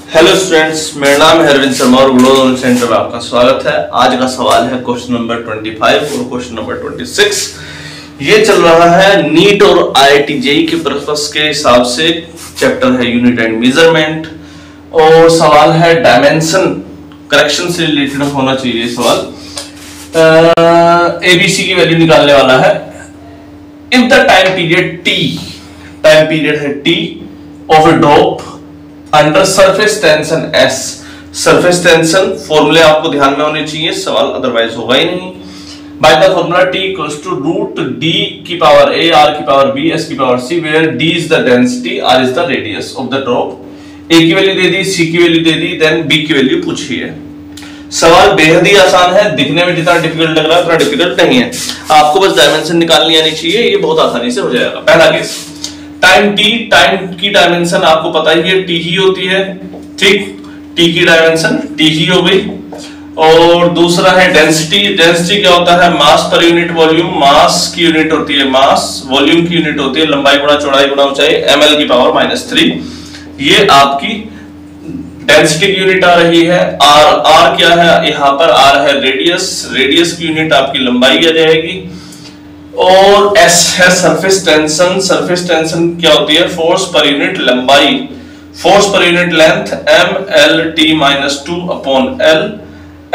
Hello students, मेरा नाम है अरविंद शर्मा और ग्लोबल नॉलेज सेंटर में आपका स्वागत है। आज का सवाल है क्वेश्चन नंबर 25 और क्वेश्चन नंबर 26। ये चल रहा है नीट और आईआईटी जेईई के पर्पस के हिसाब से। चैप्टर है यूनिट एंड मेजरमेंट और सवाल है डायमेंशन करेक्शन से रिलेटेड होना चाहिए सवाल। एबीसी की वैल्यू निकालने वाला है। इफ द टाइम पीरियड है T of a drop under surface tension S. Surface tension फॉर्मूले आपको ध्यान में होने चाहिए, सवाल अदरवाइज होगा ही नहीं। By the formula T equals to root D की पावर ए आर की पावर बी एस की power C, where D is the density, R is the radius of the drop. A की वैल्यू दे दी, सी की वैल्यू दे दी, देन बी की वैल्यू पूछी है। सवाल बेहद ही आसान है, दिखने में जितना डिफिकल्ट लग रहा है उतना डिफिकल्ट नहीं है। आपको बस डायमेंशन निकालनी आनी चाहिए, ये बहुत आसानी से हो जाएगा। पहला केस टाइम की डायमेंशन आपको पता ही है, टी ही होती है, ठीक। टी की डायमेंशन टी ही हो गई। और दूसरा है डेंसिटी। डेंसिटी क्या होता है? मास पर यूनिट वॉल्यूम। मास की यूनिट होती है मास, वॉल्यूम की यूनिट होती है लंबाई गुणा चौड़ाई गुणा ऊंचाई, ml की पावर -3। ये आपकी डेंसिटी की यूनिट आ रही है। आर क्या है? यहाँ पर आर है रेडियस। रेडियस की यूनिट आपकी लंबाई आ जाएगी। और एस है सरफेस टेंशन। सरफेस टेंशन क्या होती है? फोर्स पर यूनिट लंबाई, force per unit length, mlt-2 upon l।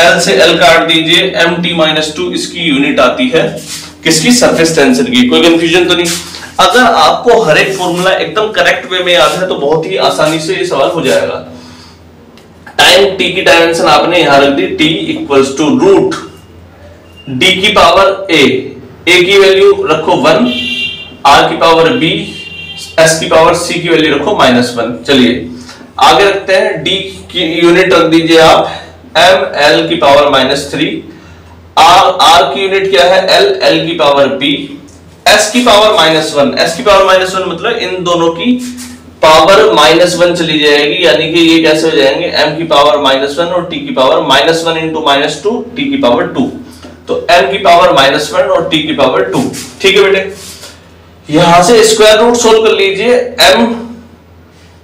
l से l काट दीजिए, mt-2 इसकी यूनिट आती है किसकी? सरफेस टेंशन की। कोई कंफ्यूजन तो नहीं? अगर आपको हर एक फॉर्मूला एकदम करेक्ट वे में याद है तो बहुत ही आसानी से ये सवाल हो जाएगा। टाइम टी की डायमेंशन आपने यहां रख दी, t equals to root d की पावर a की वैल्यू रखो 1, r की पावर b, s की पावर c की वैल्यू रखो -1। चलिए आगे रखते हैं, d की यूनिट रख दीजिए आप ml की पावर -3, r की यूनिट क्या है? l की पावर b, s की पावर -1। s की पावर -1 मतलब इन दोनों की पावर -1 चली जाएगी, यानी कि ये कैसे हो जाएंगे? m की पावर -1 और t की पावर -1 इंटू -2, t की पावर 2। तो m की पावर -1 और t की पावर 2। ठीक है बेटे, यहां से स्क्वायर रूट सोल्व कर लीजिए। m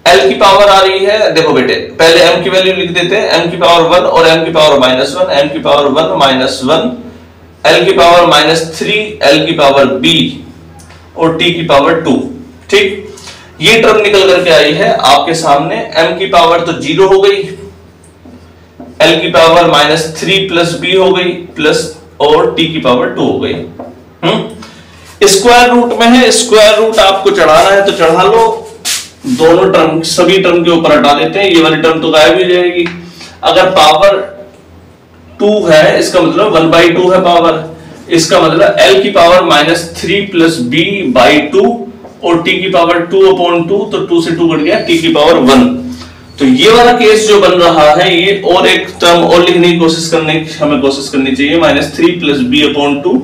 l की पावर आ रही है, देखो बेटे पहले m की वैल्यू लिख देते हैं, m की पावर 1 और m की पावर -1, m की पावर 1 -1, l की पावर -3, l की पावर b और t की पावर 2। ठीक, ये टर्म निकल करके आई है आपके सामने। m की पावर तो 0 हो गई, l की पावर -3 प्लस b हो गई प्लस और t की पावर 2 हो गई। स्क्वायर रूट में है, स्क्वायर रूट आपको चढ़ाना है तो चढ़ा लो। दोनों टर्म सभी टर्म के ऊपर हटा देते हैं, ये वाली टर्म तो गायब हो जाएगी। अगर पावर 2 है इसका मतलब 1/2 है पावर, इसका मतलब l की पावर -3 प्लस b बाई 2 और t की पावर 2/2, तो 2 से 2 कट गया, t की पावर 1। तो ये वाला केस जो बन रहा है ये, और एक टर्म और लिखने की कोशिश करनी चाहिए, -3 प्लस b/2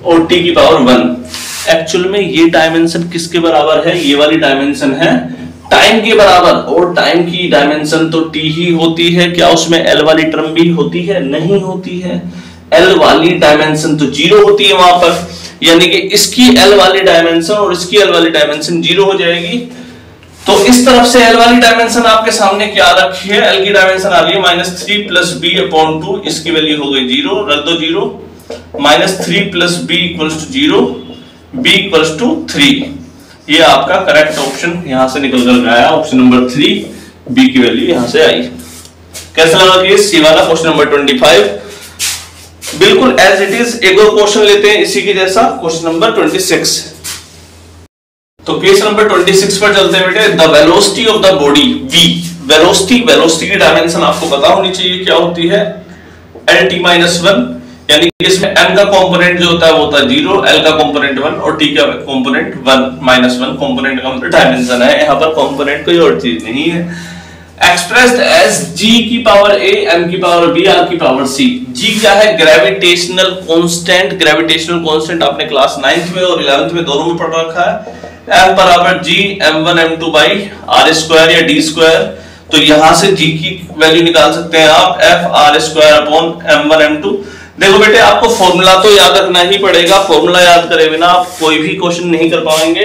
और t की पावर 1। एक्चुअल में ये डायमेंशन किसके बराबर है? ये वाली डायमेंशन है टाइम के बराबर, और टाइम की डायमेंशन तो t ही होती है। क्या उसमें l वाली टर्म भी होती है? नहीं होती है। l वाली डायमेंशन तो 0 होती है वहां पर, यानी कि इसकी l वाली डायमेंशन और इसकी l वाली डायमेंशन 0 हो जाएगी। तो इस तरफ से l वाली डायमेंशन आपके सामने क्या रखी है? l की डायमेंशन आ रही है -3 प्लस b/2, इसकी वैल्यू हो गई 0, रख दो 0, -3 plus b equals to 0, b equals to 3। ये आपका करेक्ट ऑप्शन यहां से निकल कर आया, ऑप्शन नंबर 3, b की वैल्यू यहां से आई। कैसा लगा केस? ये वाला क्वेश्चन नंबर 25 बिल्कुल एज इट इज। एक और क्वेश्चन लेते हैं इसी के जैसा, क्वेश्चन नंबर 26। तो केस नंबर 26 पर चलते हैं बेटे। The velocity of the body v, velocity की डायमेंशन आपको पता होनी चाहिए क्या होती है? lt-1, यानी कि इसमें m का कंपोनेंट जो होता है वो होता है 0, l का कंपोनेंट 1 और t का कंपोनेंट 1 कंपोनेंट का मतलब डायमेंशन है। यहाँ पर कंपोनेंट कोई और चीज नहीं है। एक्सप्रेस्ड एज g की पावर a, m की पावर b, r की पावर c। g क्या है? Gravitational constant. ग्रेविटेशनल कांस्टेंट आपने क्लास 9th में और 11th में दोनों में पढ़ रखा है। F बराबर g m1 m2 by r square या d स्क्वायर। तो यहां से g की वैल्यू निकाल सकते हैं आप, f r square upon m1 m2। देखो बेटे आपको फॉर्मूला तो याद रखना ही पड़ेगा, फॉर्मूला याद करे बिना आप कोई भी क्वेश्चन नहीं कर पाएंगे।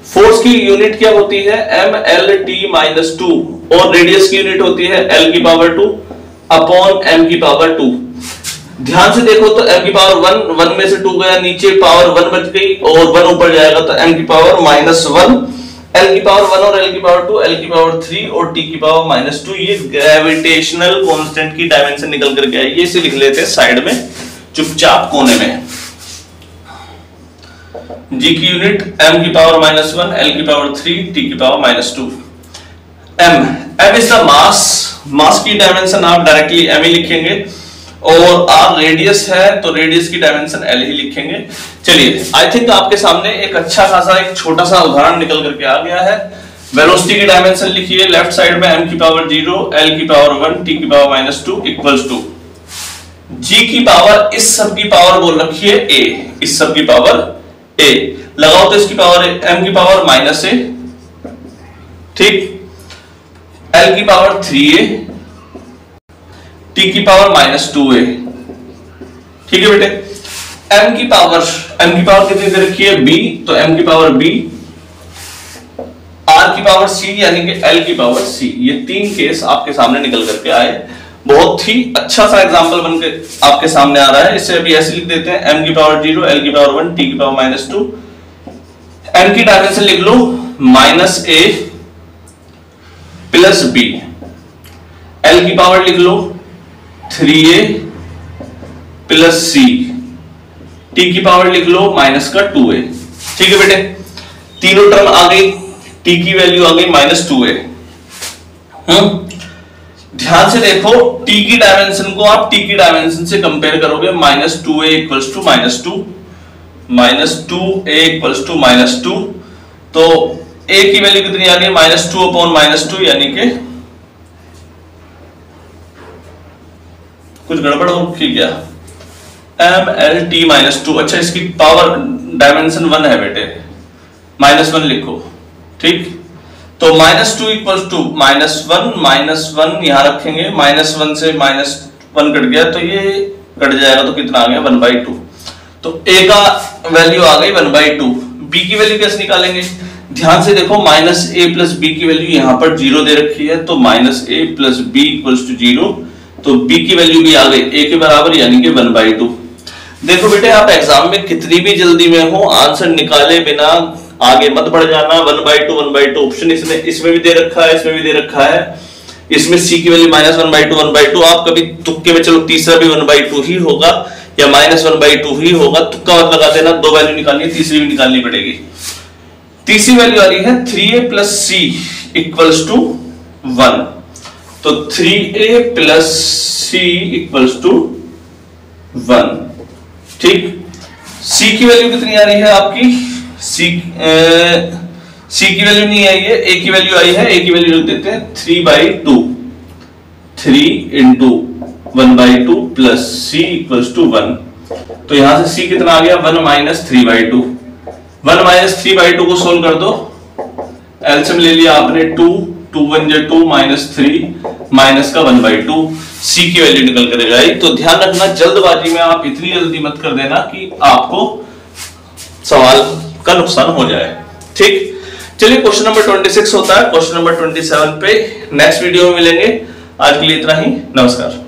फोर्स की यूनिट क्या होती है mLt-2 और रेडियस की यूनिट होती है L⁻², अपॉन m की पावर 2। ध्यान से देखो तो m की पावर 1 में से 2 गया नीचे, पावर 1 बच गई और 1 ऊपर जाएगा तो m की पावर -1, L की पावर 1 और L की पावर 2, L की पावर 3 और T की पावर -2। ये ग्रेविटेशनल कांस्टेंट की डायमेंशन निकल करके आई है, इसे लिख लेते हैं साइड में चुपचाप कोने में। G की यूनिट m की पावर -1, L की पावर 3, T की power -2। m is the mass की डायमेंशन आप डायरेक्टली m ही लिखेंगे, और r रेडियस है तो रेडियस की डायमेंशन l ही लिखेंगे। चलिए, आई थिंक आपके सामने एक अच्छा खासा एक छोटा सा उदाहरण निकल करके आ गया है। वेलोसिटी की डायमेंशन लिखिए, लेफ्ट साइड में m की पावर 0, L की पावर 1, T की पावर -2 इक्वल्स टू g की पावर, इस सब की पावर बोल रखी है a, इस सब की पावर a लगाओ तो इसकी पावर m की पावर -a, ठीक, L की पावर 3a, T की पावर -2a, ठीक है बेटे। m की पावर कितनी दे रखी है b, तो m की पावर b, r की पावर c यानी कि L की पावर c। ये 3 केस आपके सामने निकल करके आए। बहुत ही अच्छा सा एग्जांपल बनके आपके सामने आ रहा है। इसे अभी ऐसे लिख देते हैं, m की पावर 0, L की पावर 1, T की पावर -2। m की डायमेंशन लिख लो -a प्लस b, L की पावर लिख लो 3a प्लस c, T की पावर लिख लो -2a, ठीक है बेटे। तीनों टर्म आ गई, T की वैल्यू आ गई -2a। ध्यान से देखो, T की डायमेंशन को आप T की डायमेंशन से कंपेयर करोगे, -2a equals to -2, -2a equals to -2, तो a की वैल्यू कितनी आ गई -2 अपॉन -2, यानी कि कुछ गड़बड़ हो की क्या, mLt-2। अच्छा, इसकी पावर डायमेंशन 1 है बेटे, -1 लिखो, ठीक। तो -2 इक्वल्स टू -1 यहां रखेंगे, -1 से -1 कट गया तो ये कट जाएगा, तो कितना आ गया 1/2। तो a का वैल्यू आ गई 1/2। b की वैल्यू कैसे निकालेंगे, ध्यान से देखो, -a प्लस b की वैल्यू यहां पर 0 दे रखी है, तो -a plus b equals to 0, तो b की वैल्यू भी आ गई a के बराबर यानी कि 1/2। देखो बेटे, आप एग्जाम में कितनी भी जल्दी में हो, आंसर निकाले बिना आगे मत बढ़ जाना। 1/2 ऑप्शन इसमें भी दे रखा है, इसमें भी दे रखा है। इसमें c की वैल्यू -1/2, आप कभी तुक्के में चलो तीसरा भी 1/2 ही होगा या -1/2 ही होगा, तुक्का मत लगा देना। 2 वैल्यू निकालनी है, तीसरी भी निकालनी पड़ेगी। तीसरी वैल्यू आ रही है 3a plus c equals to 1, तो 3a plus c equals to 1, ठीक। c की वैल्यू कितनी आ रही है आपकी, c की वैल्यू नहीं आई है, a की वैल्यू आई है। a की वैल्यू लिख देते हैं 3/2, 3 into 1/2 plus c equals to 1, तो यहां से c कितना आ गया 1 - 3/2। 1 - 3/2 को सोल्व कर दो, एलसीएम ले लिया आपने 2 1 × 2 -3 माइनस का 1/2, c की वैल्यू निकल कर आई। तो ध्यान रखना, जल्दबाजी में आप इतनी जल्दी मत कर देना कि आपको सवाल का नुकसान हो जाए, ठीक। चलिए, क्वेश्चन नंबर 26 होता है, क्वेश्चन नंबर 27 पे नेक्स्ट वीडियो में मिलेंगे। आज के लिए इतना ही, नमस्कार।